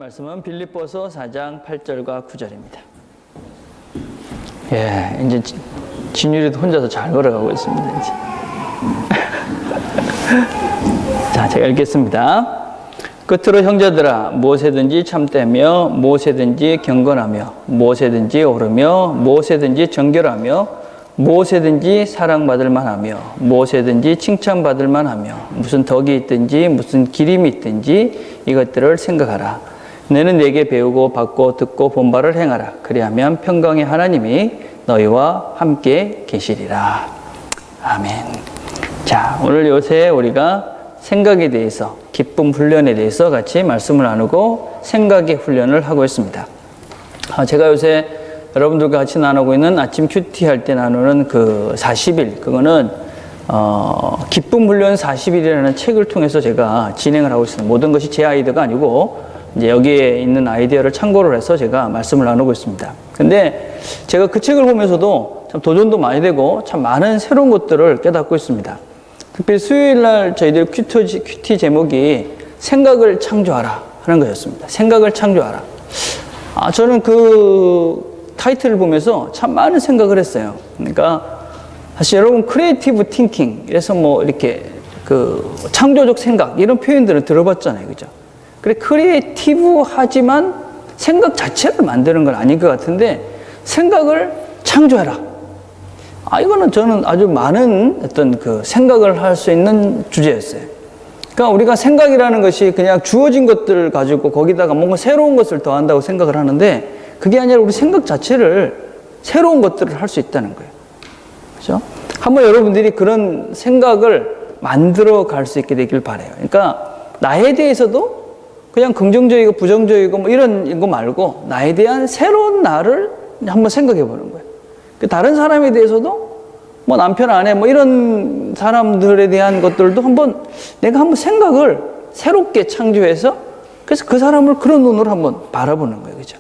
말씀은 빌립보서 4장 8절과 9절입니다. 예, 이제 진율이도 혼자서 잘 걸어가고 있습니다. 이제. 자, 제가 읽겠습니다. 끝으로 형제들아, 무엇에든지 참되며 무엇에든지 경건하며 무엇에든지 오르며 무엇에든지 정결하며 무엇에든지 사랑받을 만하며 무엇에든지 칭찬받을 만하며 무슨 덕이 있든지 무슨 기림이 있든지 이것들을 생각하라. 너는 내게 배우고 받고 듣고 본 바를 행하라. 그리하면 평강의 하나님이 너희와 함께 계시리라. 아멘. 자, 오늘 요새 우리가 생각에 대해서, 기쁨 훈련에 대해서 같이 말씀을 나누고 생각의 훈련을 하고 있습니다. 제가 요새 여러분들과 같이 나누고 있는 아침 큐티 할 때 나누는 그 40일, 그거는 기쁨 훈련 40일이라는 책을 통해서 제가 진행을 하고 있습니다. 모든 것이 제 아이디어가 아니고 이제 여기에 있는 아이디어를 참고를 해서 제가 말씀을 나누고 있습니다. 근데 제가 그 책을 보면서도 참 도전도 많이 되고 참 많은 새로운 것들을 깨닫고 있습니다. 특별히 수요일 날 저희들 큐티 제목이 생각을 창조하라 하는 거였습니다. 생각을 창조하라. 저는 그 타이틀을 보면서 참 많은 생각을 했어요. 그러니까 사실 여러분 크리에이티브 띵킹 이래서 뭐 이렇게 그 창조적 생각 이런 표현들을 들어봤잖아요. 그죠? 그래, 크리에이티브 하지만 생각 자체를 만드는 건 아닌 것 같은데 생각을 창조해라. 이거는 저는 아주 많은 어떤 그 생각을 할 수 있는 주제였어요. 그러니까 우리가 생각이라는 것이 그냥 주어진 것들을 가지고 거기다가 뭔가 새로운 것을 더한다고 생각을 하는데 그게 아니라 우리 생각 자체를 새로운 것들을 할 수 있다는 거예요. 그렇죠? 한번 여러분들이 그런 생각을 만들어 갈 수 있게 되길 바라요. 그러니까 나에 대해서도 그냥 긍정적이고 부정적이고 뭐 이런 거 말고 나에 대한 새로운 나를 한번 생각해 보는 거예요. 다른 사람에 대해서도 뭐 남편, 아내 뭐 이런 사람들에 대한 것들도 내가 한번 생각을 새롭게 창조해서 그래서 그 사람을 그런 눈으로 한번 바라보는 거예요. 그죠?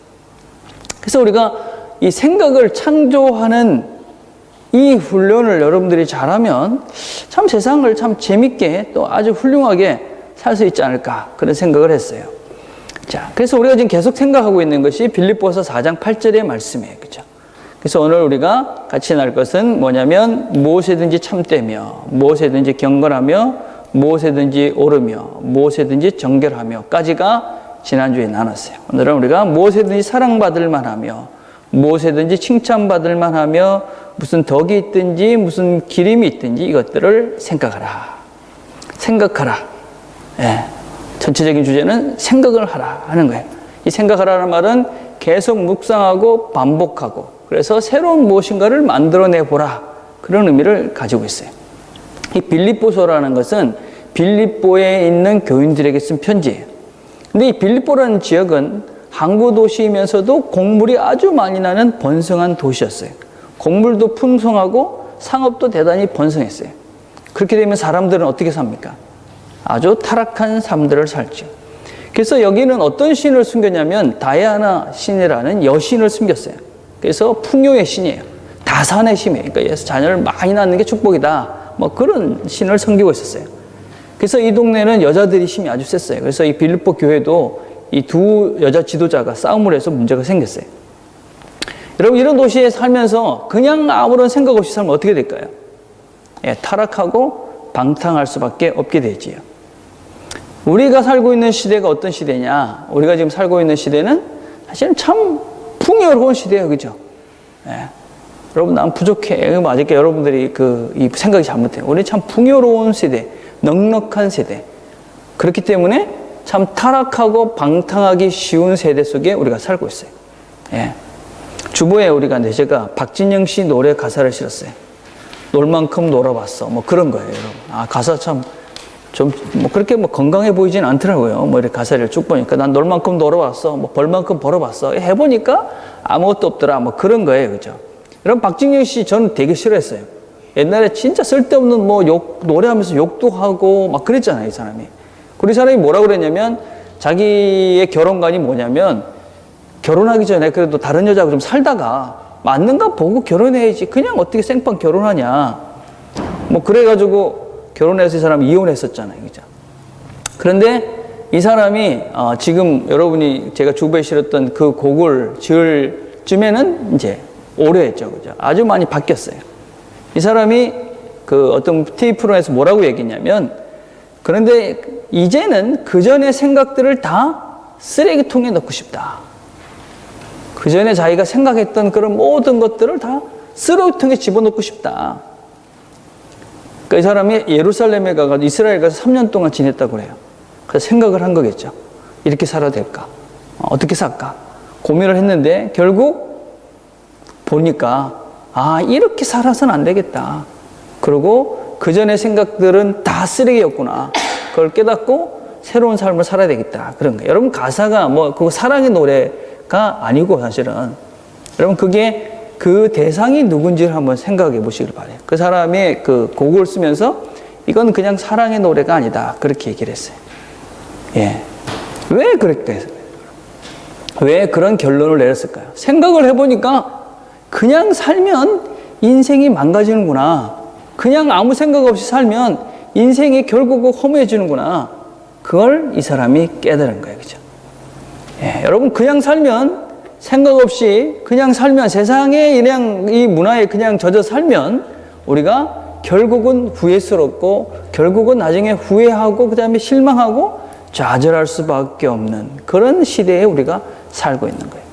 그래서 우리가 이 생각을 창조하는 이 훈련을 여러분들이 잘하면 참 세상을 참 재밌게 또 아주 훌륭하게 살 수 있지 않을까 그런 생각을 했어요. 자, 그래서 우리가 지금 계속 생각하고 있는 것이 빌립보서 4장 8절의 말씀이에요. 그죠? 그래서 오늘 우리가 같이 날 것은 뭐냐면 무엇에든지 참되며 무엇에든지 경건하며 무엇에든지 오르며 무엇에든지 정결하며까지가 지난주에 나눴어요. 오늘은 우리가 무엇에든지 사랑받을 만하며 무엇에든지 칭찬받을 만하며 무슨 덕이 있든지 무슨 기림이 있든지 이것들을 생각하라. 예, 전체적인 주제는 생각을 하라 하는 거예요. 이 생각하라는 말은 계속 묵상하고 반복하고 그래서 새로운 무엇인가를 만들어내 보라 그런 의미를 가지고 있어요. 이 빌립보서라는 것은 빌립보에 있는 교인들에게 쓴 편지예요. 근데 이 빌립보라는 지역은 항구 도시이면서도 곡물이 아주 많이 나는 번성한 도시였어요. 곡물도 풍성하고 상업도 대단히 번성했어요. 그렇게 되면 사람들은 어떻게 삽니까? 아주 타락한 삶들을 살죠. 그래서 여기는 어떤 신을 숨겼냐면 다이아나 신이라는 여신을 숨겼어요. 그래서 풍요의 신이에요. 다산의 신이에요. 그러니까 자녀를 많이 낳는 게 축복이다. 뭐 그런 신을 섬기고 있었어요. 그래서 이 동네는 여자들이 힘이 아주 셌어요. 그래서 이 빌립보 교회도 이 두 여자 지도자가 싸움을 해서 문제가 생겼어요. 여러분 이런 도시에 살면서 그냥 아무런 생각 없이 살면 어떻게 될까요? 예, 타락하고 방탕할 수밖에 없게 되지요. 우리가 살고 있는 시대가 어떤 시대냐? 우리가 지금 살고 있는 시대는 사실은 참 풍요로운 시대예요. 그죠? 예. 여러분, 난 부족해. 아직 여러분들이 이 생각이 잘못해요. 우리 참 풍요로운 시대, 넉넉한 세대. 그렇기 때문에 참 타락하고 방탕하기 쉬운 세대 속에 우리가 살고 있어요. 예. 주보에 제가 박진영 씨 노래 가사를 실었어요. 놀 만큼 놀아봤어. 뭐 그런 거예요, 여러분. 가사 참 뭐 그렇게 뭐 건강해 보이진 않더라고요. 뭐 이렇게 가사를 쭉 보니까 난 놀 만큼 놀아봤어. 뭐 벌 만큼 벌어봤어. 해보니까 아무것도 없더라. 뭐 그런 거예요. 그죠? 여러분, 박진영 씨 저는 되게 싫어했어요. 옛날에 진짜 쓸데없는 뭐 노래하면서 욕도 하고 막 그랬잖아요, 이 사람이. 그 사람이 뭐라고 그랬냐면 자기의 결혼관이 뭐냐면 결혼하기 전에 그래도 다른 여자하고 좀 살다가 맞는가 보고 결혼해야지. 그냥 어떻게 생판 결혼하냐. 뭐 그래가지고 결혼해서 이 사람이 이혼했었잖아요. 그죠? 그런데 이 사람이 지금 여러분이 제가 주부에 실었던 그 곡을 지을 쯤에는 이제 오래했죠. 그죠? 아주 많이 바뀌었어요. 이 사람이 그 어떤 TV 프로에서 뭐라고 얘기했냐면, 그런데 이제는 그 전의 생각들을 다 쓰레기통에 넣고 싶다. 그 전에 자기가 생각했던 그런 모든 것들을 다 쓰레기통에 집어넣고 싶다. 그러니까 이 사람이 예루살렘에 가서 이스라엘 가서 3년 동안 지냈다고 그래요. 그래서 생각을 한 거겠죠. 이렇게 살아야 될까? 어떻게 살까? 고민을 했는데 결국 보니까 이렇게 살아서는 안 되겠다. 그리고 그 전의 생각들은 다 쓰레기였구나. 그걸 깨닫고 새로운 삶을 살아야 되겠다. 그런 거예요. 여러분 가사가 그거 사랑의 노래가 아니고 사실은 여러분 그게 그 대상이 누군지를 한번 생각해 보시길 바래요. 그 사람의 그 곡을 쓰면서 이건 그냥 사랑의 노래가 아니다. 그렇게 얘기를 했어요. 예. 왜 그렇게 했어요? 왜 그런 결론을 내렸을까요? 생각을 해보니까 그냥 살면 인생이 망가지는구나. 그냥 아무 생각 없이 살면 인생이 결국 허무해지는구나. 그걸 이 사람이 깨달은 거예요. 그죠? 예, 여러분, 그냥 살면, 생각 없이 그냥 살면, 세상에 그냥 이 문화에 그냥 젖어 살면, 우리가 결국은 후회스럽고, 결국은 나중에 후회하고, 그 다음에 실망하고, 좌절할 수밖에 없는 그런 시대에 우리가 살고 있는 거예요.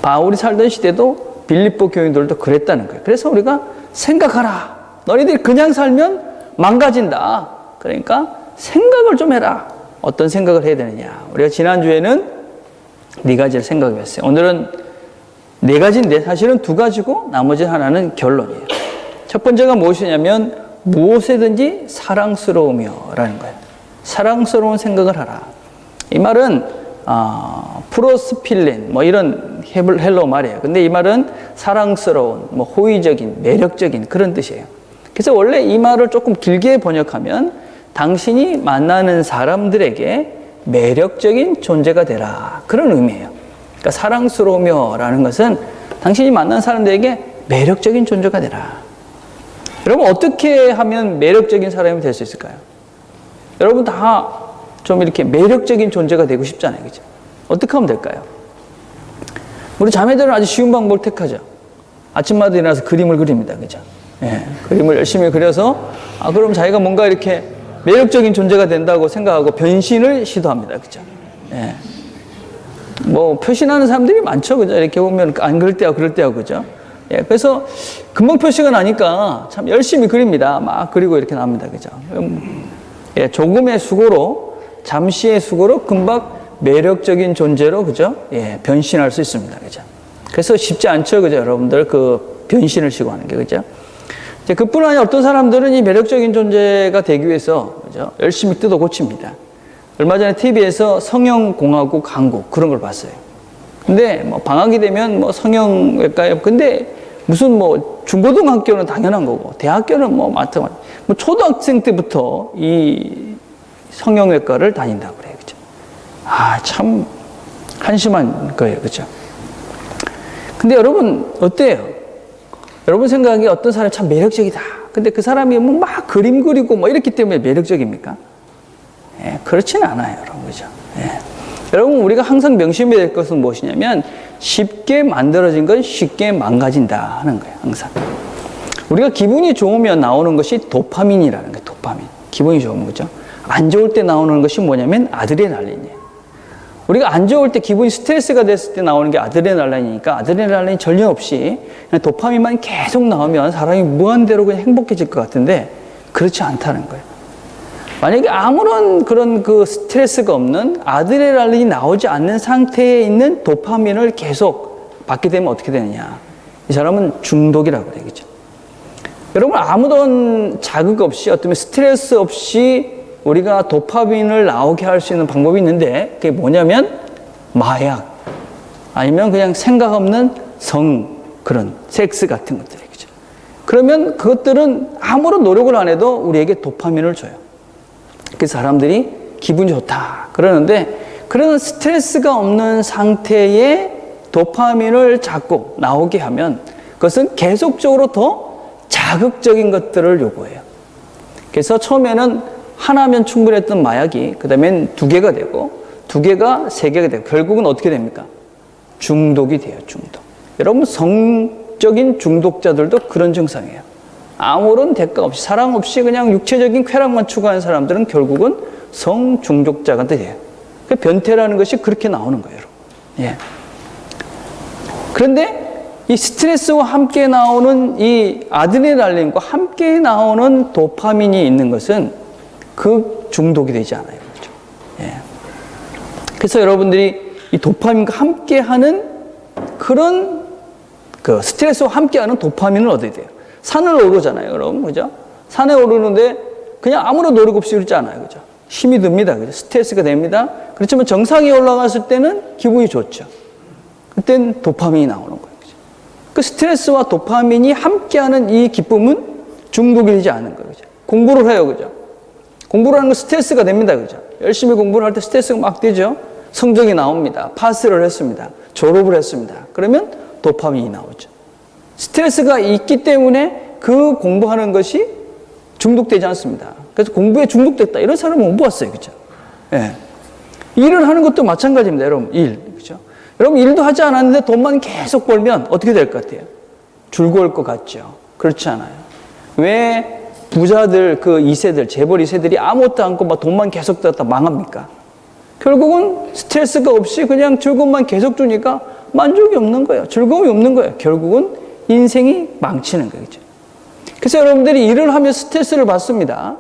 바울이 살던 시대도 빌립보 교인들도 그랬다는 거예요. 그래서 우리가 생각하라. 너희들이 그냥 살면 망가진다. 그러니까 생각을 좀 해라. 어떤 생각을 해야 되느냐. 우리가 지난주에는 4가지를 생각해 봤어요. 오늘은 4가지인데 사실은 2가지고 나머지 하나는 결론이에요. 첫 번째가 무엇이냐면 무엇이든지 사랑스러우며 라는 거예요. 사랑스러운 생각을 하라. 이 말은 프로스필린 이런 헬러 말이에요. 근데 이 말은 사랑스러운, 호의적인, 매력적인 그런 뜻이에요. 그래서 원래 이 말을 조금 길게 번역하면 당신이 만나는 사람들에게 매력적인 존재가 되라. 그런 의미예요. 그러니까 사랑스러우며 라는 것은 당신이 만나는 사람들에게 매력적인 존재가 되라. 여러분 어떻게 하면 매력적인 사람이 될 수 있을까요? 여러분 다 좀 이렇게 매력적인 존재가 되고 싶잖아요. 그죠? 어떻게 하면 될까요? 우리 자매들은 아주 쉬운 방법을 택하죠. 아침마다 일어나서 그림을 그립니다. 그죠? 예, 그림을 열심히 그려서 그럼 자기가 뭔가 이렇게 매력적인 존재가 된다고 생각하고 변신을 시도합니다. 그죠? 예. 표신하는 사람들이 많죠. 그죠? 이렇게 보면 안 그럴 때하고 그럴 때하고 그죠? 예, 그래서 금방 표시가 나니까 참 열심히 그립니다. 막 그리고 이렇게 납니다. 그죠? 예, 조금의 수고로, 잠시의 수고로 금방 매력적인 존재로, 그죠? 예, 변신할 수 있습니다. 그죠? 그래서 쉽지 않죠. 그죠? 여러분들 그 변신을 시도하는 게, 그죠? 이제 그뿐 아니라 어떤 사람들은 이 매력적인 존재가 되기 위해서, 그죠? 열심히 뜯어 고칩니다. 얼마 전에 TV에서 성형공화국 한국 그런 걸 봤어요. 근데 방학이 되면 성형외과에, 근데 무슨 중고등학교는 당연한 거고, 대학교는 마찬가지. 초등학생 때부터 이 성형외과를 다닌다고 그래요. 그죠? 참 한심한 거예요. 그죠? 근데 여러분, 어때요? 여러분 생각에 어떤 사람이 참 매력적이다. 근데 그 사람이 막 그림 그리고 이렇기 때문에 매력적입니까? 예, 그렇지는 않아요. 여러분. 그죠? 예. 여러분, 우리가 항상 명심해야 될 것은 무엇이냐면, 쉽게 만들어진 건 쉽게 망가진다 하는 거예요. 항상. 우리가 기분이 좋으면 나오는 것이 도파민이라는 거예요. 도파민. 기분이 좋으면, 그죠? 안 좋을 때 나오는 것이 뭐냐면 아드레날린이에요. 우리가 안 좋을 때 기분이 스트레스가 됐을 때 나오는 게 아드레날린이니까 아드레날린이 전혀 없이 그냥 도파민만 계속 나오면 사람이 무한대로 그냥 행복해질 것 같은데 그렇지 않다는 거예요. 만약에 아무런 그런 그 스트레스가 없는 아드레날린이 나오지 않는 상태에 있는 도파민을 계속 받게 되면 어떻게 되느냐. 이 사람은 중독이라고 그래요. 그죠? 여러분, 아무런 자극 없이 어떤 스트레스 없이 우리가 도파민을 나오게 할 수 있는 방법이 있는데 그게 뭐냐면 마약 아니면 그냥 생각 없는 그런 섹스 같은 것들이죠. 그죠? 그러면 그것들은 아무런 노력을 안 해도 우리에게 도파민을 줘요. 그래서 사람들이 기분이 좋다 그러는데 그런 스트레스가 없는 상태에 도파민을 자꾸 나오게 하면 그것은 계속적으로 더 자극적인 것들을 요구해요. 그래서 처음에는 하나면 충분했던 마약이 그 다음엔 2개가 되고 2개가 3개가 되고 결국은 어떻게 됩니까? 중독이 돼요. 중독. 여러분 성적인 중독자들도 그런 증상이에요. 아무런 대가 없이 사랑 없이 그냥 육체적인 쾌락만 추구하는 사람들은 결국은 성중독자가 돼요. 그 변태라는 것이 그렇게 나오는 거예요. 예. 그런데 이 스트레스와 함께 나오는 이 아드레날린과 함께 나오는 도파민이 있는 것은 그 중독이 되지 않아요. 그렇죠? 예. 그래서 여러분들이 이 도파민과 함께하는 그런 그 스트레스와 함께하는 도파민을 얻어야 돼요. 산을 오르잖아요, 여러분, 그죠? 산에 오르는데 그냥 아무런 노력 없이 오르지 않아요, 그죠? 힘이 듭니다, 그죠? 스트레스가 됩니다. 그렇지만 정상에 올라갔을 때는 기분이 좋죠. 그땐 도파민이 나오는 거예요, 그죠? 그 스트레스와 도파민이 함께하는 이 기쁨은 중독이 되지 않은 거예요, 그죠? 공부를 해요, 그죠? 공부를 하는 건 스트레스가 됩니다, 그죠? 열심히 공부를 할 때 스트레스가 막 되죠? 성적이 나옵니다. 파스를 했습니다. 졸업을 했습니다. 그러면 도파민이 나오죠. 스트레스가 있기 때문에 그 공부하는 것이 중독되지 않습니다. 그래서 공부에 중독됐다. 이런 사람은 못 봤어요. 그죠? 예. 일을 하는 것도 마찬가지입니다. 여러분, 일. 그죠? 여러분, 일도 하지 않았는데 돈만 계속 벌면 어떻게 될 것 같아요? 즐거울 것 같죠? 그렇지 않아요. 왜 부자들, 그 2세들, 재벌 2세들이 아무것도 않고 막 돈만 계속 들었다 망합니까? 결국은 스트레스가 없이 그냥 즐거움만 계속 주니까 만족이 없는 거예요. 즐거움이 없는 거예요. 결국은 인생이 망치는 거예요. 그래서 여러분들이 일을 하면 스트레스를 받습니다.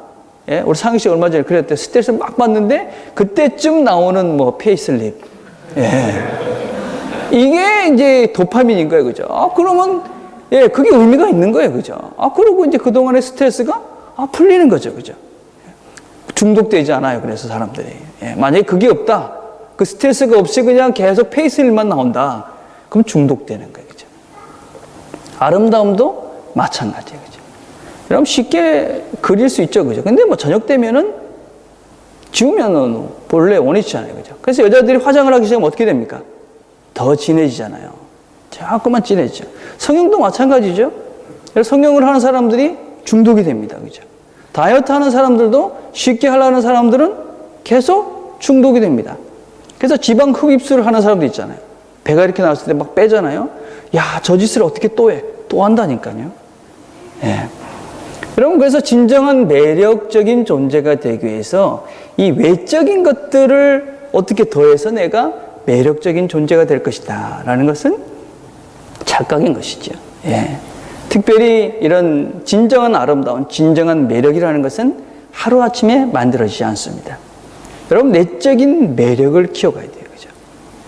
예? 우리 상희 씨 얼마 전에 그랬대요. 스트레스 막 받는데 그때쯤 나오는 뭐 페이슬립. 예. 이게 이제 도파민인 거예요. 그죠? 그러면 예, 그게 의미가 있는 거예요. 그죠? 그러고 이제 그동안의 스트레스가 풀리는 거죠. 그죠? 중독되지 않아요. 그래서 사람들이. 예, 만약에 그게 없다. 그 스트레스가 없이 그냥 계속 페이스일만 나온다. 그럼 중독되는 거예요. 그죠? 아름다움도 마찬가지예요. 그죠? 여러분 쉽게 그릴 수 있죠. 그죠? 근데 뭐 저녁 되면은 지우면은 본래 원위치잖아요. 그죠? 그래서 여자들이 화장을 하기 시작하면 어떻게 됩니까? 더 진해지잖아요. 자꾸만 진해지죠. 성형도 마찬가지죠. 성형을 하는 사람들이 중독이 됩니다. 그죠? 다이어트 하는 사람들도 쉽게 하려는 사람들은 계속 중독이 됩니다. 그래서 지방 흡입술을 하는 사람도 있잖아요. 배가 이렇게 나왔을 때 막 빼잖아요. 야, 저 짓을 어떻게 또 해? 또 한다니까요. 예. 여러분, 그래서 진정한 매력적인 존재가 되기 위해서 이 외적인 것들을 어떻게 더해서 내가 매력적인 존재가 될 것이다 라는 것은 착각인 것이죠. 예. 특별히 이런 진정한 아름다운, 진정한 매력이라는 것은 하루아침에 만들어지지 않습니다. 여러분, 내적인 매력을 키워가야 돼요. 그죠?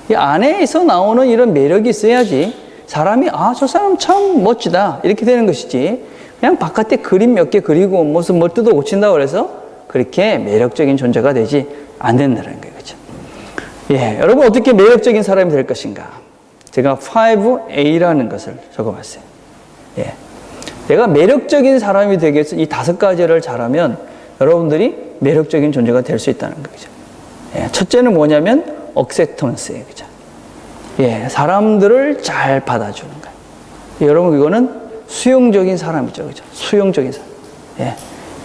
이 안에서 나오는 이런 매력이 있어야지 사람이, 저 사람 참 멋지다. 이렇게 되는 것이지. 그냥 바깥에 그림 몇 개 그리고 무슨 뭘 뜯어 고친다고 해서 그렇게 매력적인 존재가 되지 안 된다는 거예요. 그죠? 예. 여러분, 어떻게 매력적인 사람이 될 것인가? 제가 5A라는 것을 적어봤어요. 예. 내가 매력적인 사람이 되기 위해서 이 5가지를 잘하면 여러분들이 매력적인 존재가 될 수 있다는 거죠. 예. 첫째는 뭐냐면 acceptance예요. 그죠? 예. 사람들을 잘 받아주는 거예요. 여러분, 이거는 수용적인 사람이죠. 그죠? 수용적인 사람. 예.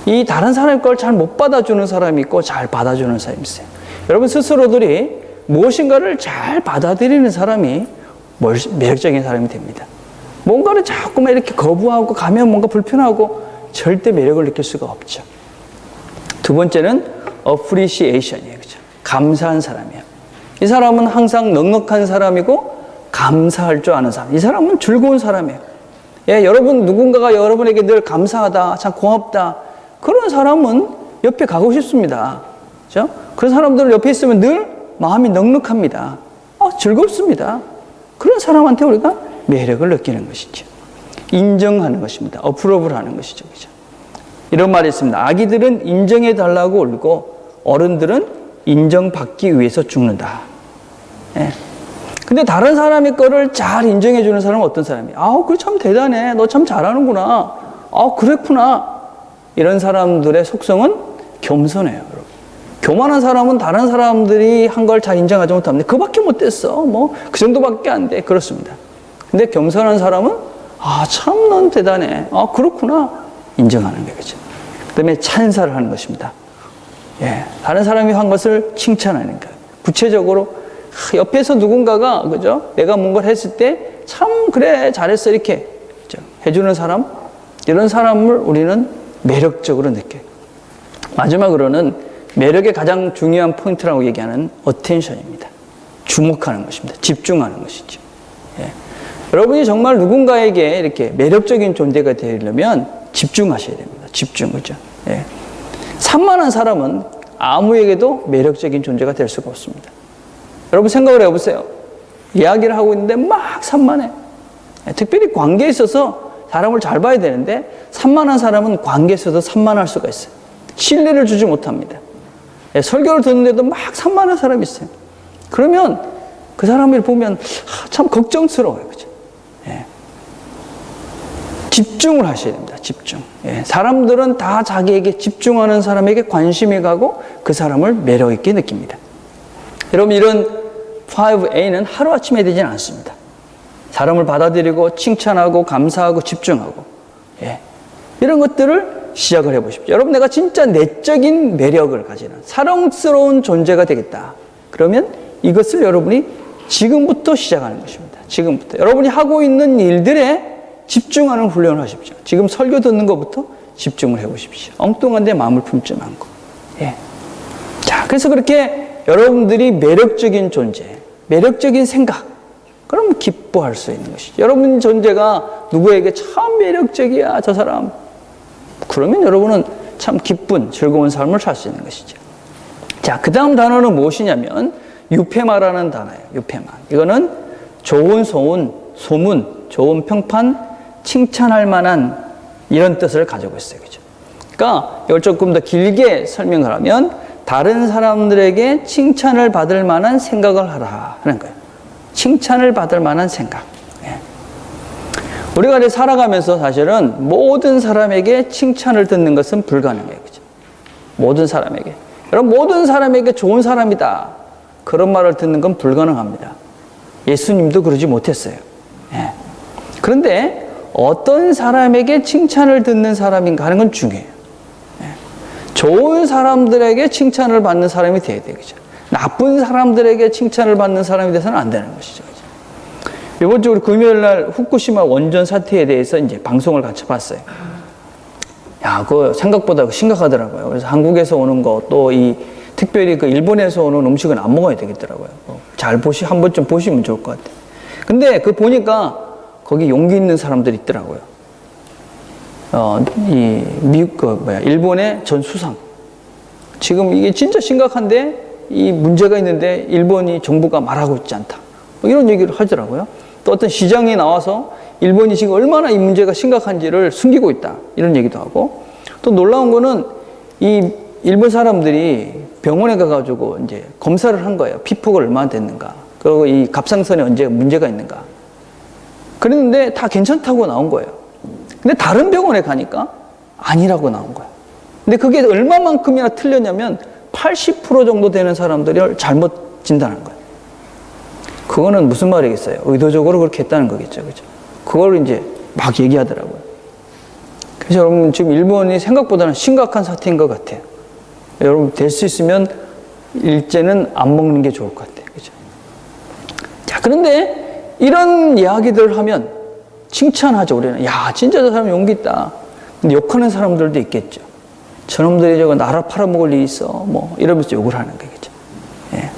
이 다른 사람의 걸 잘 못 받아주는 사람이 있고 잘 받아주는 사람이 있어요. 여러분 스스로들이 무엇인가를 잘 받아들이는 사람이 매력적인 사람이 됩니다. 뭔가를 자꾸만 이렇게 거부하고 가면 뭔가 불편하고 절대 매력을 느낄 수가 없죠. 두 번째는 appreciation이에요. 그죠? 감사한 사람이에요. 이 사람은 항상 넉넉한 사람이고 감사할 줄 아는 사람. 이 사람은 즐거운 사람이에요. 예, 여러분 누군가가 여러분에게 늘 감사하다, 참 고맙다. 그런 사람은 옆에 가고 싶습니다. 그죠? 그런 사람들 옆에 있으면 늘 마음이 넉넉합니다. 즐겁습니다. 그런 사람한테 우리가 매력을 느끼는 것이죠. 인정하는 것입니다. 어프로브를 하는 것이죠. 그죠? 이런 말이 있습니다. 아기들은 인정해 달라고 울고 어른들은 인정받기 위해서 죽는다. 예. 근데 다른 사람의 거를 잘 인정해 주는 사람은 어떤 사람이에요? 그래 참 대단해. 너 참 잘하는구나. 그랬구나. 이런 사람들의 속성은 겸손해요. 여러분. 교만한 사람은 다른 사람들이 한 걸 잘 인정하지 못합니다. 그밖에 못했어. 그 정도밖에 안 돼. 그렇습니다. 근데 겸손한 사람은 참 넌 대단해. 그렇구나. 인정하는 거죠. 그 다음에 찬사를 하는 것입니다. 예, 다른 사람이 한 것을 칭찬하는 거예요. 구체적으로 옆에서 누군가가 그죠? 내가 뭔가를 했을 때 참 그래 잘했어 이렇게 그죠? 해주는 사람, 이런 사람을 우리는 매력적으로 느껴요. 마지막으로는 매력의 가장 중요한 포인트라고 얘기하는 어텐션입니다. 주목하는 것입니다. 집중하는 것이죠. 예. 여러분이 정말 누군가에게 이렇게 매력적인 존재가 되려면 집중하셔야 됩니다. 집중, 그죠? 예. 산만한 사람은 아무에게도 매력적인 존재가 될 수가 없습니다. 여러분 생각을 해보세요. 이야기를 하고 있는데 막 산만해. 예. 특별히 관계에 있어서 사람을 잘 봐야 되는데 산만한 사람은 관계에 있어서 산만할 수가 있어요. 신뢰를 주지 못합니다. 예. 설교를 듣는데도 막 산만한 사람이 있어요. 그러면 그 사람을 보면 참 걱정스러워요. 그죠? 예. 집중을 하셔야 됩니다. 집중. 예. 사람들은 다 자기에게 집중하는 사람에게 관심이 가고 그 사람을 매력 있게 느낍니다. 여러분 이런 5A는 하루아침에 되지는 않습니다. 사람을 받아들이고 칭찬하고 감사하고 집중하고 예. 이런 것들을 시작을 해보십시오. 여러분 내가 진짜 내적인 매력을 가지는 사랑스러운 존재가 되겠다. 그러면 이것을 여러분이 지금부터 시작하는 것입니다. 지금부터. 여러분이 하고 있는 일들에 집중하는 훈련을 하십시오. 지금 설교 듣는 것부터 집중을 해보십시오. 엉뚱한 데 마음을 품지 않고. 예. 자, 그래서 그렇게 여러분들이 매력적인 존재, 매력적인 생각, 그럼 기뻐할 수 있는 것이죠. 여러분 존재가 누구에게 참 매력적이야, 저 사람. 그러면 여러분은 참 기쁜, 즐거운 삶을 살 수 있는 것이죠. 자, 그 다음 단어는 무엇이냐면, 유페마라는 단어예요. 유페마. 이거는 좋은 소문, 좋은 평판, 칭찬할 만한 이런 뜻을 가지고 있어요. 그죠? 그러니까 이걸 조금 더 길게 설명을 하면 다른 사람들에게 칭찬을 받을 만한 생각을 하라 하는 거예요. 칭찬을 받을 만한 생각. 예. 우리가 이제 살아가면서 사실은 모든 사람에게 칭찬을 듣는 것은 불가능해요. 그죠? 모든 사람에게. 여러분 모든 사람에게 좋은 사람이다. 그런 말을 듣는 건 불가능합니다. 예수님도 그러지 못했어요. 예. 그런데 어떤 사람에게 칭찬을 듣는 사람인가 하는 건 중요해요. 예. 좋은 사람들에게 칭찬을 받는 사람이 돼야 돼요. 그죠? 나쁜 사람들에게 칭찬을 받는 사람이 돼서는 안 되는 것이죠. 그죠? 이번 주 우리 금요일 날 후쿠시마 원전 사태에 대해서 이제 방송을 같이 봤어요. 야, 그거 생각보다 심각하더라고요. 그래서 한국에서 오는 거, 또 특별히 그 일본에서 오는 음식은 안 먹어야 되겠더라고요. 한 번쯤 보시면 좋을 것 같아요. 근데 보니까 거기 용기 있는 사람들이 있더라고요. 일본의 전 수상. 지금 이게 진짜 심각한데 이 문제가 있는데 일본이 정부가 말하고 있지 않다. 이런 얘기를 하더라고요. 또 어떤 시장이 나와서 일본이 지금 얼마나 이 문제가 심각한지를 숨기고 있다. 이런 얘기도 하고. 또 놀라운 거는 이 일본 사람들이 병원에 가가지고 이제 검사를 한 거예요. 피폭이 얼마나 됐는가. 그리고 이 갑상선에 언제 문제가 있는가. 그랬는데 다 괜찮다고 나온 거예요. 근데 다른 병원에 가니까 아니라고 나온 거예요. 근데 그게 얼마만큼이나 틀렸냐면 80% 정도 되는 사람들이 잘못 진단한 거예요. 그거는 무슨 말이겠어요? 의도적으로 그렇게 했다는 거겠죠. 그죠? 그걸 이제 막 얘기하더라고요. 그래서 여러분 지금 일본이 생각보다는 심각한 사태인 것 같아요. 여러분 될 수 있으면 일제는 안 먹는 게 좋을 것 같아요. 그죠? 자, 그런데 이런 이야기들을 하면 칭찬하죠, 우리는. 야, 진짜 저 사람 용기 있다. 근데 욕하는 사람들도 있겠죠. 저놈들이 저거 나라 팔아먹을 일이 있어. 뭐, 이러면서 욕을 하는 거겠죠. 예.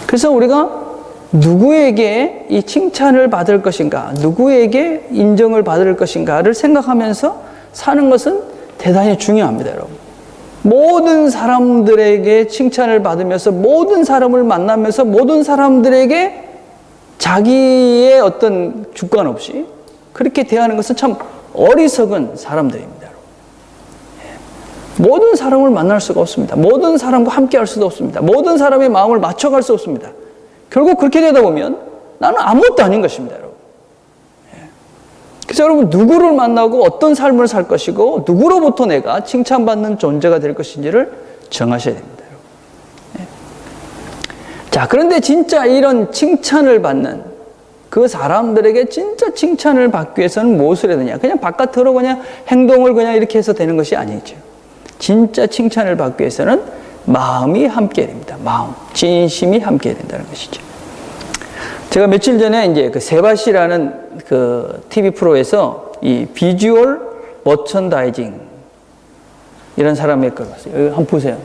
그래서 우리가 누구에게 이 칭찬을 받을 것인가, 누구에게 인정을 받을 것인가를 생각하면서 사는 것은 대단히 중요합니다, 여러분. 모든 사람들에게 칭찬을 받으면서 모든 사람을 만나면서 모든 사람들에게 자기의 어떤 주관 없이 그렇게 대하는 것은 참 어리석은 사람들입니다. 모든 사람을 만날 수가 없습니다. 모든 사람과 함께 할 수도 없습니다. 모든 사람의 마음을 맞춰갈 수 없습니다. 결국 그렇게 되다 보면 나는 아무것도 아닌 것입니다, 여러분. 그래서 여러분 누구를 만나고 어떤 삶을 살 것이고 누구로부터 내가 칭찬받는 존재가 될 것인지를 정하셔야 됩니다. 자, 그런데 진짜 이런 칭찬을 받는 그 사람들에게 진짜 칭찬을 받기 위해서는 무엇을 해야 되냐? 그냥 바깥으로 그냥 행동을 그냥 이렇게 해서 되는 것이 아니죠. 진짜 칭찬을 받기 위해서는 마음이 함께 됩니다. 마음, 진심이 함께 된다는 것이죠. 제가 며칠 전에 이제 그 세바시라는 그 TV 프로에서 이 비주얼 머천다이징 이런 사람의 걸 봤어요. 여기 한번 보세요.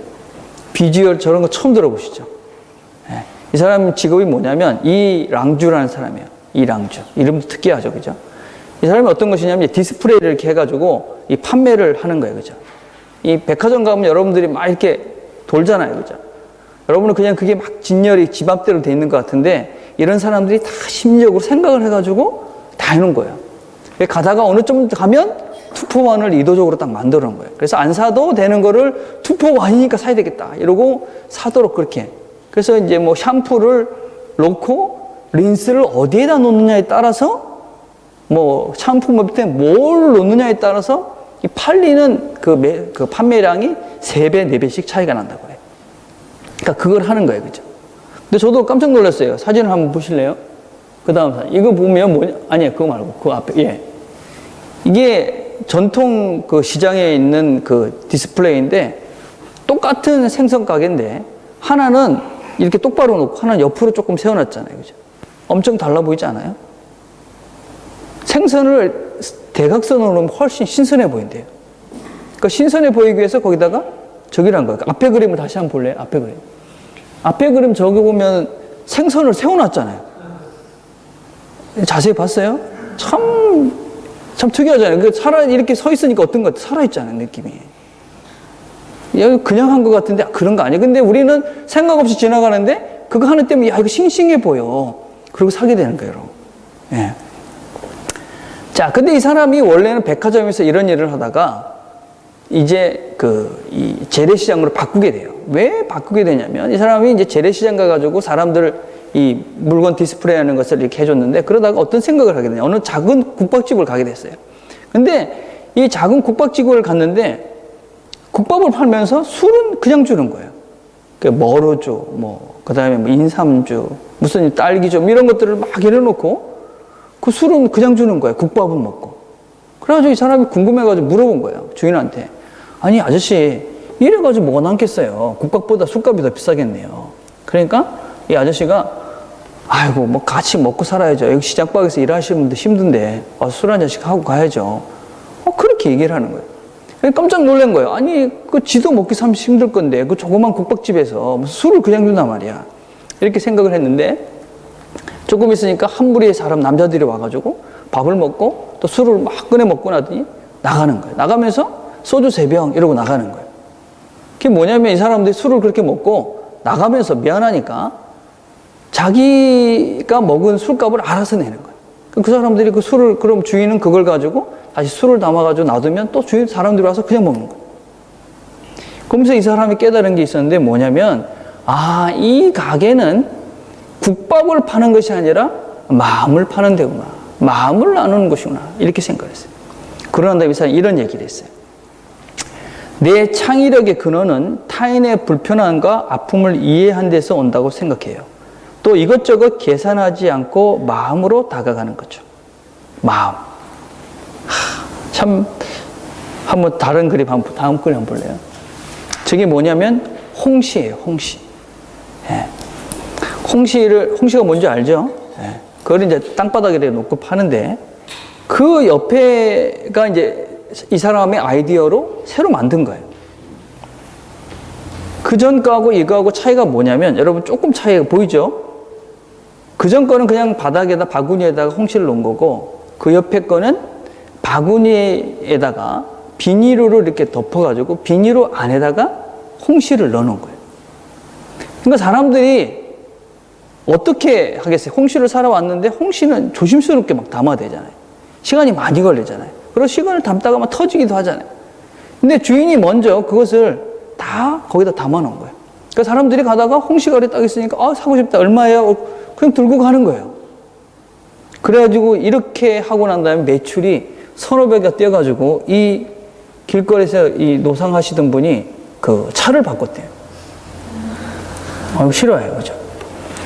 비주얼 저런 거 처음 들어보시죠? 네. 이 사람 직업이 뭐냐면 이랑주라는 사람이에요. 이랑주. 이름도 특이하죠. 그죠? 이 사람이 어떤 것이냐면 디스플레이를 이렇게 해가지고 이 판매를 하는 거예요. 그죠? 이 백화점 가면 여러분들이 막 이렇게 돌잖아요. 그죠? 여러분은 그냥 그게 막 진열이 지 맘대로 돼 있는 것 같은데 이런 사람들이 다 심리적으로 생각을 해가지고 다 해놓은 거예요. 가다가 어느 좀 가면 투포원을 의도적으로 딱 만들어 놓은 거예요. 그래서 안 사도 되는 거를 투포원이니까 사야 되겠다. 이러고 사도록 그렇게. 그래서 이제 뭐 샴푸를 놓고 린스를 어디에다 놓느냐에 따라서 뭐 샴푸 밑에 뭘 놓느냐에 따라서 이 팔리는 그 판매량이 3배, 4배씩 차이가 난다고 해요. 그러니까 그걸 하는 거예요. 그죠? 근데 저도 깜짝 놀랐어요. 사진을 한번 보실래요? 그 다음 사진. 이거 보면 뭐냐? 아니요, 그거 말고. 그 앞에. 예. 이게 전통 그 시장에 있는 그 디스플레이인데 똑같은 생선 가게인데 하나는 이렇게 똑바로 놓고 하나는 옆으로 조금 세워놨잖아요. 그죠? 엄청 달라 보이지 않아요? 생선을 대각선으로 놓으면 훨씬 신선해 보인대요. 그러니까 신선해 보이기 위해서 거기다가 저기를 한 거예요. 앞에 그림을 다시 한번 볼래요? 앞에 그림. 앞에 그림 저기 보면 생선을 세워놨잖아요. 자세히 봤어요? 참 특이하잖아요. 이렇게 서 있으니까 어떤 것 같아요? 살아있잖아요, 느낌이. 그냥 한 것 같은데 그런 거 아니에요. 근데 우리는 생각 없이 지나가는데 그거 하나 때문에 야, 이거 싱싱해 보여. 그리고 사게 되는 거예요. 예. 자, 근데 이 사람이 원래는 백화점에서 이런 일을 하다가 이제 이 재래시장으로 바꾸게 돼요. 왜 바꾸게 되냐면 이 사람이 이제 재래시장 가가지고 사람들 이 물건 디스플레이 하는 것을 이렇게 해줬는데 그러다가 어떤 생각을 하게 되냐. 어느 작은 국밥집을 가게 됐어요. 근데 이 작은 국밥집을 갔는데 국밥을 팔면서 술은 그냥 주는 거예요. 머루주, 그 다음에 인삼주, 무슨 딸기주, 이런 것들을 막 이래놓고 그 술은 그냥 주는 거예요. 국밥은 먹고. 그래가지고 이 사람이 궁금해가지고 물어본 거예요. 주인한테. 아니, 아저씨, 이래가지고 뭐가 남겠어요? 국밥보다 술값이 더 비싸겠네요. 그러니까 이 아저씨가, 아이고, 뭐 같이 먹고 살아야죠. 여기 시장박에서 일하시는 분들 힘든데, 술 한 잔씩 하고 가야죠. 그렇게 얘기를 하는 거예요. 깜짝 놀란 거예요. 아니, 지도 먹기 참 힘들 건데, 그 조그만 국밥집에서 무슨 술을 그냥 준단 말이야. 이렇게 생각을 했는데, 조금 있으니까 한 무리의 남자들이 와가지고 밥을 먹고 또 술을 막 꺼내 먹고 나더니 나가는 거예요. 나가면서 소주 3병 이러고 나가는 거예요. 그게 뭐냐면 이 사람들이 술을 그렇게 먹고 나가면서 미안하니까 자기가 먹은 술값을 알아서 내는 거예요. 그 사람들이 그 술을, 그럼 주인은 그걸 가지고 다시 술을 담아가지고 놔두면 또 주인 사람들이 와서 그냥 먹는 거예요. 그러면서 이 사람이 깨달은 게 있었는데 뭐냐면, 이 가게는 국밥을 파는 것이 아니라 마음을 파는 데구나. 마음을 나누는 것이구나. 이렇게 생각했어요. 그러나 이 사람이 이런 얘기를 했어요. 내 창의력의 근원은 타인의 불편함과 아픔을 이해한 데서 온다고 생각해요. 또 이것저것 계산하지 않고 마음으로 다가가는 거죠. 마음. 참, 한번 다른 그림, 다음 그림 한번 볼래요? 저게 뭐냐면 홍시예요, 홍시. 예. 홍시가 뭔지 알죠? 예. 그걸 이제 땅바닥에 놓고 파는데, 그 옆에가 이제 이 사람의 아이디어로 새로 만든 거예요. 그전 거하고 이거하고 차이가 뭐냐면, 여러분 조금 차이가 보이죠? 그전 거는 그냥 바구니에다가 홍시를 놓은 거고, 그 옆에 거는 바구니에다가 비닐로 이렇게 덮어가지고 비닐로 안에다가 홍시를 넣어놓은 거예요. 그러니까 사람들이 어떻게 하겠어요? 홍시를 사러 왔는데 홍시는 조심스럽게 막 담아야 되잖아요. 시간이 많이 걸리잖아요. 그리고 시간을 담다가 막 터지기도 하잖아요. 근데 주인이 먼저 그것을 다 거기다 담아 놓은 거예요. 그러니까 사람들이 가다가 홍시가리 딱 있으니까 사고 싶다. 얼마예요? 그냥 들고 가는 거예요. 그래가지고 이렇게 하고 난 다음에 매출이 1,500가 뛰어가지고 이 길거리에서 이 노상하시던 분이 그 차를 바꿨대요. 싫어해요. 그죠?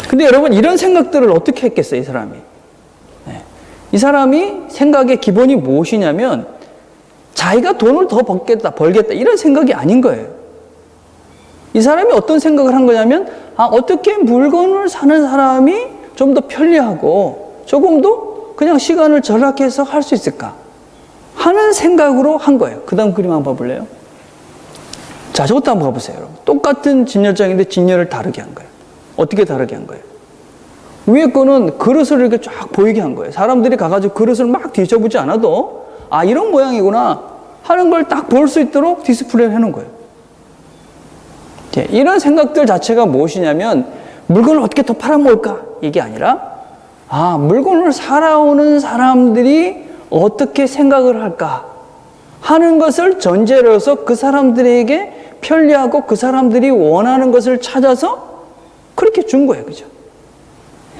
근데 여러분 이런 생각들을 어떻게 했겠어요, 이 사람이? 네. 이 사람이 생각의 기본이 무엇이냐면 자기가 돈을 더 벌겠다 이런 생각이 아닌 거예요. 이 사람이 어떤 생각을 한 거냐면, 어떻게 물건을 사는 사람이 좀 더 편리하고 조금 더 그냥 시간을 절약해서 할 수 있을까 하는 생각으로 한 거예요. 그 다음 그림 한번 봐볼래요? 자, 저것도 한번 봐보세요. 여러분. 똑같은 진열장인데 진열을 다르게 한 거예요. 어떻게 다르게 한 거예요? 위에 거는 그릇을 이렇게 쫙 보이게 한 거예요. 사람들이 가가지고 그릇을 막 뒤져보지 않아도 이런 모양이구나 하는 걸 딱 볼 수 있도록 디스플레이를 해놓은 거예요. 이런 생각들 자체가 무엇이냐면 물건을 어떻게 더 팔아먹을까? 이게 아니라 물건을 살아오는 사람들이 어떻게 생각을 할까? 하는 것을 전제로 해서 그 사람들에게 편리하고 그 사람들이 원하는 것을 찾아서 그렇게 준 거예요. 그죠?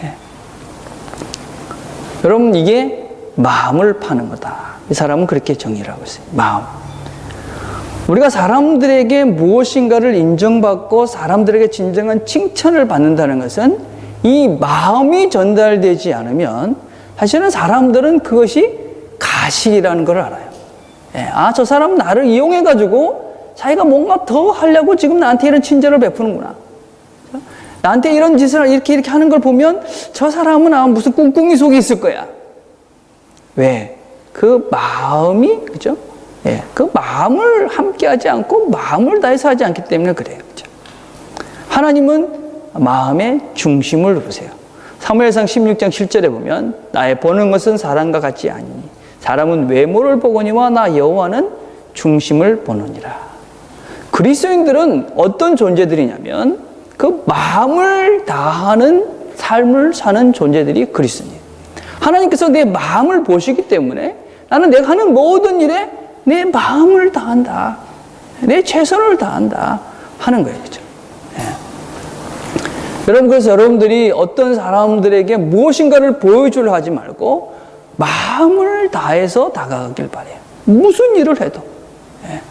예. 여러분, 이게 마음을 파는 거다. 이 사람은 그렇게 정의를 하고 있어요. 마음. 우리가 사람들에게 무엇인가를 인정받고 사람들에게 진정한 칭찬을 받는다는 것은 이 마음이 전달되지 않으면 사실은 사람들은 그것이 가식이라는 걸 알아요. 예, 저 사람은 나를 이용해가지고 자기가 뭔가 더 하려고 지금 나한테 이런 친절을 베푸는구나. 나한테 이런 짓을 이렇게 하는 걸 보면 저 사람은 무슨 꿍꿍이 속에 있을 거야. 왜? 그 마음이, 그죠? 예, 그 마음을 함께 하지 않고 마음을 다해서 하지 않기 때문에 그래요. 그죠? 하나님은 마음의 중심을 보세요. 사무엘상 16장 7절에 보면 나의 보는 것은 사람과 같지 아니니 사람은 외모를 보거니와 나 여호와는 중심을 보느니라. 그리스도인들은 어떤 존재들이냐면 그 마음을 다하는 삶을 사는 존재들이 그리스도인이에요. 하나님께서 내 마음을 보시기 때문에 나는 내가 하는 모든 일에 내 마음을 다한다. 내 최선을 다한다. 하는 거예요. 그렇죠? 예. 여러분, 그래서 여러분들이 어떤 사람들에게 무엇인가를 보여주려 하지 말고 마음을 다해서 다가가길 바래요. 무슨 일을 해도. 예.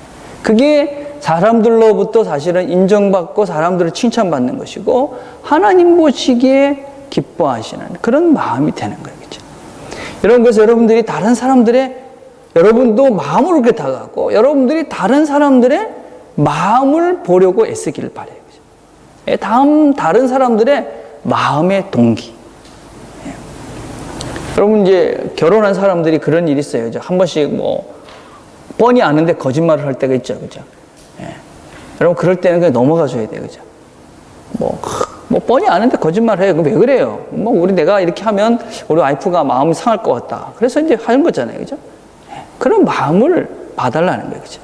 그게 사람들로부터 사실은 인정받고 사람들을 칭찬받는 것이고 하나님 보시기에 기뻐하시는 그런 마음이 되는 거예요. 그렇죠? 여러분, 그래서 여러분들이 다른 사람들의 여러분도 마음으로 그렇게 다가가고 여러분들이 다른 사람들의 마음을 보려고 애쓰기를 바래요. 그렇죠? 다른 사람들의 마음의 동기. 예. 여러분, 이제 결혼한 사람들이 그런 일이 있어요. 그죠? 한 번씩 뻔히 아는데 거짓말을 할 때가 있죠. 그죠? 예. 여러분, 그럴 때는 그냥 넘어가 줘야 돼요. 그죠? 뻔히 아는데 거짓말 해요. 그럼 왜 그래요? 내가 이렇게 하면 우리 와이프가 마음이 상할 것 같다. 그래서 이제 하는 거잖아요. 그죠? 예. 그런 마음을 봐달라는 거예요. 그죠?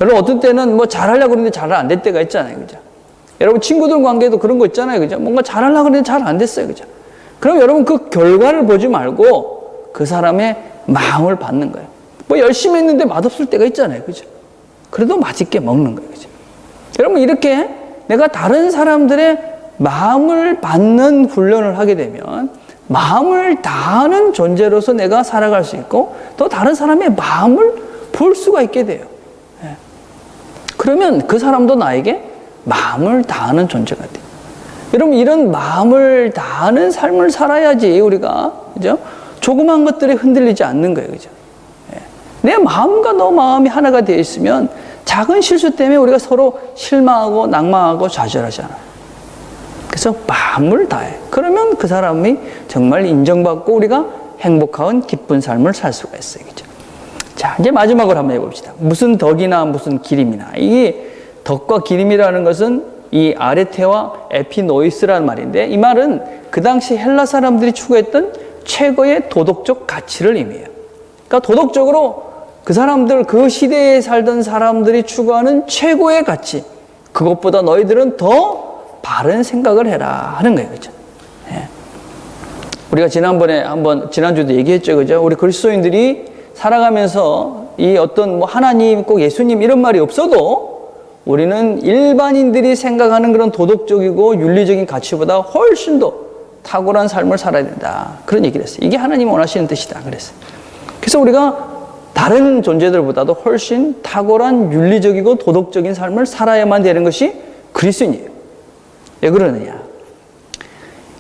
여러분, 어떤 때는 잘하려고 그러는데 잘 안 될 때가 있잖아요. 그죠? 여러분, 친구들 관계도 그런 거 있잖아요. 그죠? 뭔가 잘하려고 그러는데 잘 안 됐어요. 그죠? 그럼 여러분, 그 결과를 보지 말고 그 사람의 마음을 받는 거예요. 열심히 했는데 맛없을 때가 있잖아요. 그죠? 그래도 맛있게 먹는 거예요. 그죠? 여러분, 이렇게 내가 다른 사람들의 마음을 받는 훈련을 하게 되면 마음을 다하는 존재로서 내가 살아갈 수 있고 또 다른 사람의 마음을 볼 수가 있게 돼요. 예. 그러면 그 사람도 나에게 마음을 다하는 존재가 돼요. 여러분, 이런 마음을 다하는 삶을 살아야지 우리가, 그죠? 조그만 것들에 흔들리지 않는 거예요. 그죠? 예. 내 마음과 너 마음이 하나가 되어 있으면 작은 실수 때문에 우리가 서로 실망하고 낭망하고 좌절하잖아요. 그래서 마음을 다해. 그러면 그 사람이 정말 인정받고 우리가 행복한 기쁜 삶을 살 수가 있어요. 그죠? 자, 이제 마지막으로 한번 해봅시다. 무슨 덕이나 무슨 기림이나. 이게 덕과 기림이라는 것은 이 아레테와 에피노이스라는 말인데 이 말은 그 당시 헬라 사람들이 추구했던 최고의 도덕적 가치를 의미해요. 그러니까 도덕적으로 그 사람들, 그 시대에 살던 사람들이 추구하는 최고의 가치, 그것보다 너희들은 더 바른 생각을 해라 하는 거예요. 그죠? 예. 우리가 지난주도 얘기했죠. 그죠? 우리 그리스도인들이 살아가면서 이 어떤 하나님, 꼭 예수님 이런 말이 없어도 우리는 일반인들이 생각하는 그런 도덕적이고 윤리적인 가치보다 훨씬 더 탁월한 삶을 살아야 된다. 그런 얘기를 했어요. 이게 하나님이 원하시는 뜻이다. 그랬어요. 그래서 우리가 다른 존재들보다도 훨씬 탁월한 윤리적이고 도덕적인 삶을 살아야만 되는 것이 그리스도인이에요. 왜 그러느냐?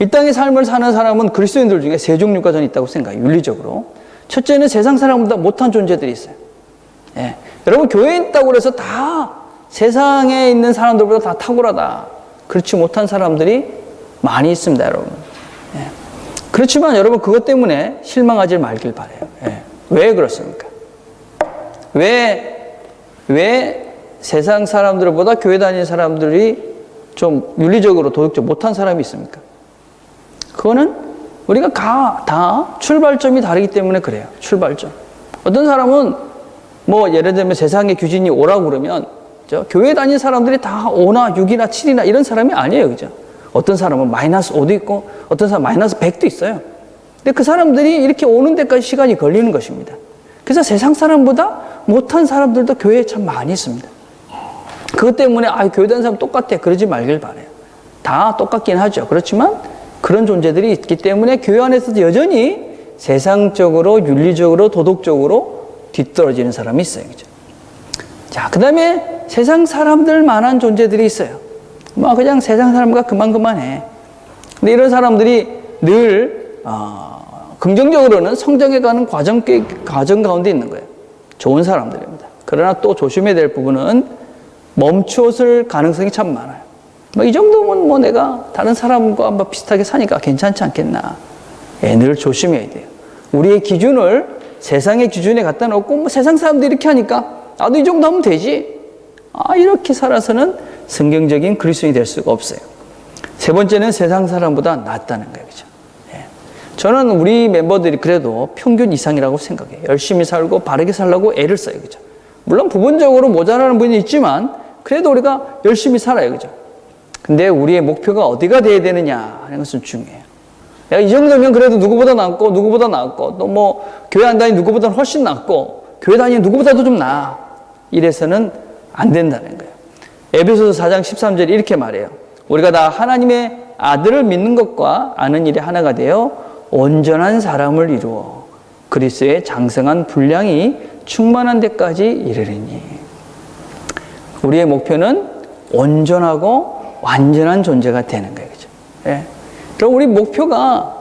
이 땅의 삶을 사는 사람은 그리스도인들 중에 세 종류가 저는 있다고 생각해요. 윤리적으로. 첫째는 세상 사람보다 못한 존재들이 있어요. 예. 여러분, 교회에 있다고 해서 다 세상에 있는 사람들보다 다 탁월하다. 그렇지 못한 사람들이 많이 있습니다, 여러분. 예. 그렇지만 여러분 그것 때문에 실망하지 말길 바라요. 예. 왜 그렇습니까? 왜 세상 사람들보다 교회 다니는 사람들이 좀 윤리적으로 도덕적으로 못한 사람이 있습니까? 그거는 우리가 다 출발점이 다르기 때문에 그래요. 출발점. 어떤 사람은 뭐 예를 들면 세상의 규진이 5라고 그러면 교회 다니는 사람들이 다 5나 6이나 7이나 이런 사람이 아니에요. 그죠? 어떤 사람은 마이너스 5도 있고 어떤 사람은 마이너스 100도 있어요. 근데 그 사람들이 이렇게 오는 데까지 시간이 걸리는 것입니다. 그래서 세상 사람보다 못한 사람들도 교회에 참 많이 있습니다. 그것 때문에 교회 다니는 사람 똑같아 그러지 말길 바라요. 다 똑같긴 하죠. 그렇지만 그런 존재들이 있기 때문에 교회 안에서도 여전히 세상적으로 윤리적으로 도덕적으로 뒤떨어지는 사람이 있어요. 그죠? 자, 그 다음에 세상 사람들만한 존재들이 있어요. 뭐 그냥 세상 사람과 그만해. 근데 이런 사람들이 늘 긍정적으로는 성장해가는 과정 가운데 있는 거예요. 좋은 사람들입니다. 그러나 또 조심해야 될 부분은 멈추었을 가능성이 참 많아요. 뭐 이 정도면 뭐 내가 다른 사람과 뭐 비슷하게 사니까 괜찮지 않겠나. 늘 조심해야 돼요. 우리의 기준을 세상의 기준에 갖다 놓고 뭐 세상 사람들이 이렇게 하니까 나도 이 정도 하면 되지. 이렇게 살아서는 성경적인 그리스도인이 될 수가 없어요. 세 번째는 세상 사람보다 낫다는 거예요. 그죠? 예. 저는 우리 멤버들이 그래도 평균 이상이라고 생각해요. 열심히 살고 바르게 살려고 애를 써요. 그죠? 물론 부분적으로 모자라는 분이 있지만 그래도 우리가 열심히 살아요. 그죠? 근데 우리의 목표가 어디가 돼야 되느냐 하는 것은 중요해요. 내가 이 정도면 그래도 누구보다 낫고 또 뭐 교회 안 다니는 누구보다 훨씬 낫고 교회 다니는 누구보다도 좀 나아. 이래서는 안 된다는 거예요. 에베소서 4장 13절에 이렇게 말해요. 우리가 다 하나님의 아들을 믿는 것과 아는 일에 하나가 되어 온전한 사람을 이루어 그리스도의 장성한 분량이 충만한 데까지 이르리니. 우리의 목표는 온전하고 완전한 존재가 되는 거예요. 그죠? 예. 그럼 우리 목표가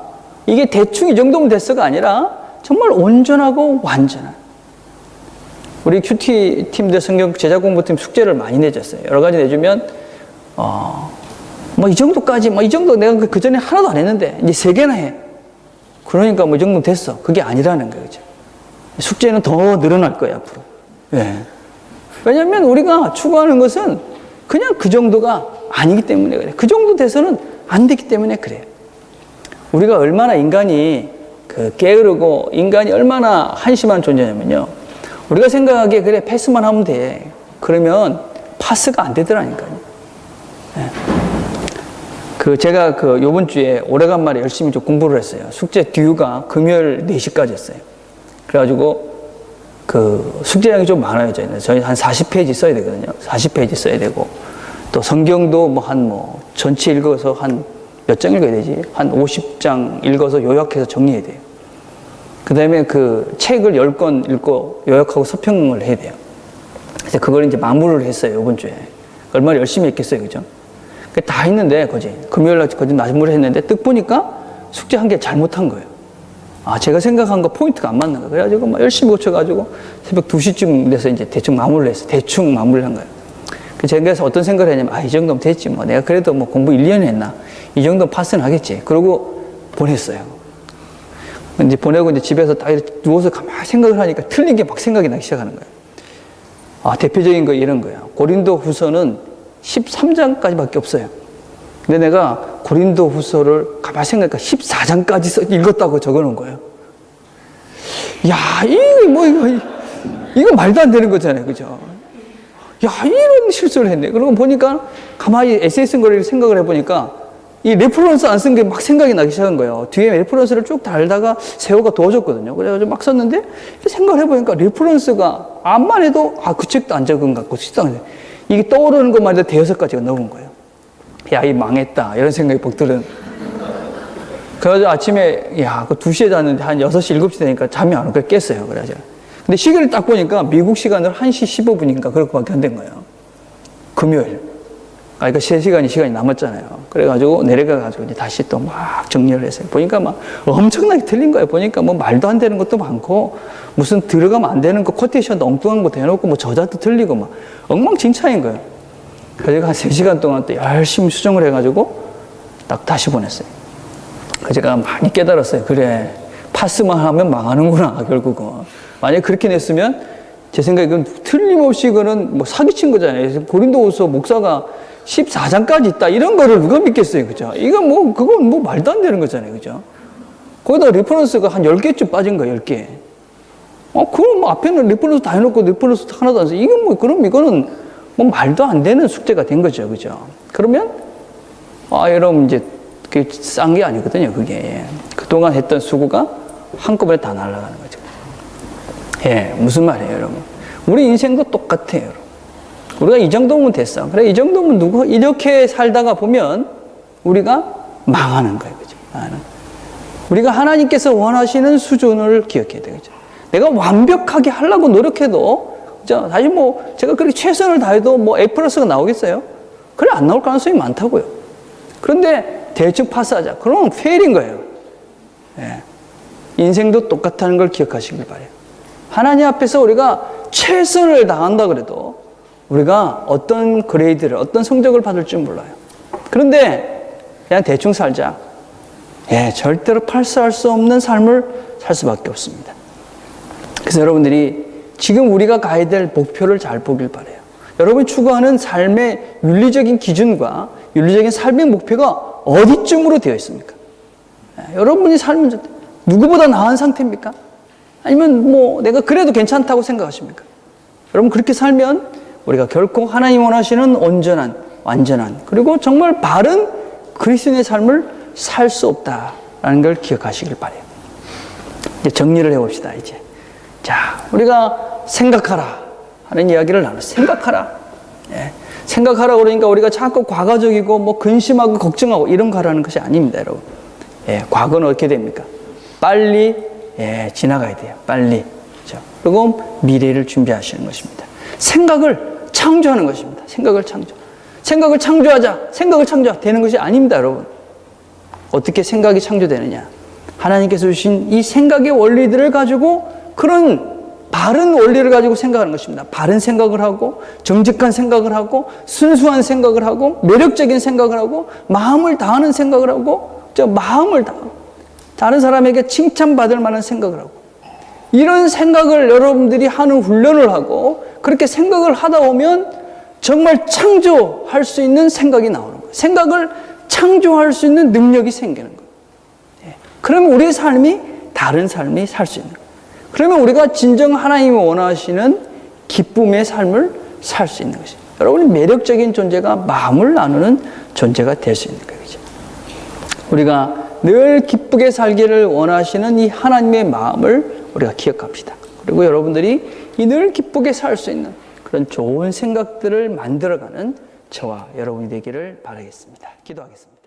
이게 대충 이 정도면 됐어가 아니라 정말 온전하고 완전한. 우리 큐티 팀들 성경 제자 공부팀 숙제를 많이 내줬어요. 여러 가지 내주면, 뭐 이 정도까지, 뭐 이 정도 내가 그 전에 하나도 안 했는데, 이제 3개나 해. 그러니까 뭐 이 정도 됐어. 그게 아니라는 거예요. 그죠? 숙제는 더 늘어날 거예요, 앞으로. 예. 왜냐면 우리가 추구하는 것은 그냥 그 정도가 아니기 때문에 그래요. 그 정도 돼서는 안 되기 때문에 그래요. 우리가 얼마나 인간이 게으르고 인간이 얼마나 한심한 존재냐면요. 우리가 생각하기에 그래 패스만 하면 돼. 그러면 파스가 안 되더라니까요. 네. 제가 요번 주에 오래간만에 열심히 좀 공부를 했어요. 숙제 듀가 금요일 4시까지였어요. 그래가지고 숙제량이 좀 많아요. 저희 한 40페이지 써야 되거든요. 40페이지 써야 되고 또 성경도 전체 읽어서 한 몇 장 읽어야 되지? 한 50장 읽어서 요약해서 정리해야 돼요. 그 다음에 책을 10권 읽고 요약하고 서평을 해야 돼요. 그래서 그걸 이제 마무리를 했어요, 이번 주에. 얼마나 열심히 했겠어요, 그죠? 다 했는데, 금요일날 마무리 했는데, 뜻 보니까 숙제 한 개 잘못한 거예요. 제가 생각한 거 포인트가 안 맞는 거예요. 그래가지고 열심히 고쳐가지고 새벽 2시쯤 돼서 이제 대충 마무리를 했어요. 대충 마무리를 한 거예요. 제가 그래서 어떤 생각을 했냐면, 이 정도면 됐지 뭐. 내가 그래도 공부 1년 했나? 이 정도는 파스는 하겠지. 그러고 보냈어요. 이제 보내고 이제 집에서 딱 이렇게 누워서 가만히 생각을 하니까 틀린 게 막 생각이 나기 시작하는 거예요. 대표적인 거 이런 거예요. 고린도 후서는 13장까지밖에 없어요. 근데 내가 고린도 후서를 가만히 생각하니까 14장까지 읽었다고 적어 놓은 거예요. 야, 이거 말도 안 되는 거잖아요. 그죠? 야, 이런 실수를 했네. 그러고 보니까 가만히 에세이 쓴 거를 생각을 해보니까 이 레퍼런스 안 쓴 게 막 생각이 나기 시작한 거예요. 뒤에 레퍼런스를 쭉 달다가 세호가 도와줬거든요. 그래가지고 막 썼는데 생각을 해보니까 레퍼런스가 암만 해도 그 책도 안 적은 것 같고 이게 떠오르는 것만 해도 5-6가지가 넘은 거예요. 야, 이 망했다 이런 생각이 벅 들은. 그래가지고 아침에 2시에 잤는데 한 6시 7시 되니까 잠이 안 오고 깼어요. 그래가지고 근데 시계를 딱 보니까 미국 시간으로 1시 15분인가 그렇게밖에 안 된 거예요. 금요일. 그러니까 3시간이 남았잖아요. 그래가지고 내려가가지고 이제 다시 또 막 정리를 했어요. 보니까 막 엄청나게 틀린 거예요. 보니까 말도 안 되는 것도 많고, 무슨 들어가면 안 되는 거, 코테이션도 엉뚱한 것도 해놓고, 저자도 틀리고, 엉망진창인 거예요. 그래서 한 3시간 동안 또 열심히 수정을 해가지고 딱 다시 보냈어요. 그래서 제가 많이 깨달았어요. 그래, 파스만 하면 망하는구나, 결국은. 만약에 그렇게 냈으면 제 생각에 그건 틀림없이 그거는 뭐 사기친 거잖아요. 고린도후서 목사가 14장까지 있다. 이런 거를 누가 믿겠어요. 그죠? 이건 뭐, 그건 뭐 말도 안 되는 거잖아요. 그죠? 거기다 리퍼런스가 한 10개쯤 빠진 거예요. 10개. 그럼 뭐 앞에는 리퍼런스 다 해놓고 리퍼런스 하나도 안 써. 이건 뭐, 그럼 이거는 뭐 말도 안 되는 숙제가 된 거죠. 그죠? 그러면, 여러분 이제 그게 싼 게 아니거든요. 그게. 그동안 했던 수고가 한꺼번에 다 날아가는 거죠. 예, 무슨 말이에요, 여러분? 우리 인생도 똑같아요, 여러분. 우리가 이 정도면 됐어. 그래, 이 정도면 누구? 이렇게 살다가 보면 우리가 망하는 거예요, 그죠? 우리가 하나님께서 원하시는 수준을 기억해야 되겠죠. 내가 완벽하게 하려고 노력해도, 그죠? 사실 뭐, 제가 그렇게 최선을 다해도 뭐 A 플러스가 나오겠어요? 그래, 안 나올 가능성이 많다고요. 그런데 대충 파스하자. 그러면 페일인 거예요. 예. 인생도 똑같다는 걸 기억하시길 바래요. 하나님 앞에서 우리가 최선을 다한다 그래도 우리가 어떤 그레이드를, 어떤 성적을 받을 줄 몰라요. 그런데 그냥 대충 살자. 예, 절대로 팔수할 수 없는 삶을 살 수밖에 없습니다. 그래서 여러분들이 지금 우리가 가야 될 목표를 잘 보길 바래요. 여러분이 추구하는 삶의 윤리적인 기준과 윤리적인 삶의 목표가 어디쯤으로 되어 있습니까? 예, 여러분이 삶은 누구보다 나은 상태입니까? 아니면 뭐 내가 그래도 괜찮다고 생각하십니까? 여러분 그렇게 살면 우리가 결코 하나님 원하시는 온전한, 완전한, 그리고 정말 바른 그리스도인의 삶을 살 수 없다라는 걸 기억하시길 바래요. 이제 정리를 해봅시다, 이제. 자, 우리가 생각하라 하는 이야기를 나눴어요. 생각하라. 예. 생각하라 그러니까 우리가 자꾸 과거적이고 뭐 근심하고 걱정하고 이런 거 하라는 것이 아닙니다, 여러분. 예, 과거는 어떻게 됩니까? 빨리 지나가야 돼요. 빨리. 그렇죠? 그리고 미래를 준비하시는 것입니다. 생각을 창조하는 것입니다. 생각을 창조. 생각을 창조하자. 생각을 창조되는 것이 아닙니다, 여러분. 어떻게 생각이 창조되느냐? 하나님께서 주신 이 생각의 원리들을 가지고 그런 바른 원리를 가지고 생각하는 것입니다. 바른 생각을 하고 정직한 생각을 하고 순수한 생각을 하고 매력적인 생각을 하고 마음을 다하는 생각을 하고 마음을 다하고 다른 사람에게 칭찬받을 만한 생각을 하고 이런 생각을 여러분들이 하는 훈련을 하고 그렇게 생각을 하다 보면 정말 창조할 수 있는 생각이 나오는 거예요. 생각을 창조할 수 있는 능력이 생기는 거예요. 그러면 우리의 삶이 다른 삶이 살 수 있는 거예요. 그러면 우리가 진정 하나님이 원하시는 기쁨의 삶을 살 수 있는 것이에요. 여러분이 매력적인 존재가 마음을 나누는 존재가 될 수 있는 거예요. 우리가 늘 기쁘게 살기를 원하시는 이 하나님의 마음을 우리가 기억합시다. 그리고 여러분들이 이 늘 기쁘게 살 수 있는 그런 좋은 생각들을 만들어가는 저와 여러분이 되기를 바라겠습니다. 기도하겠습니다.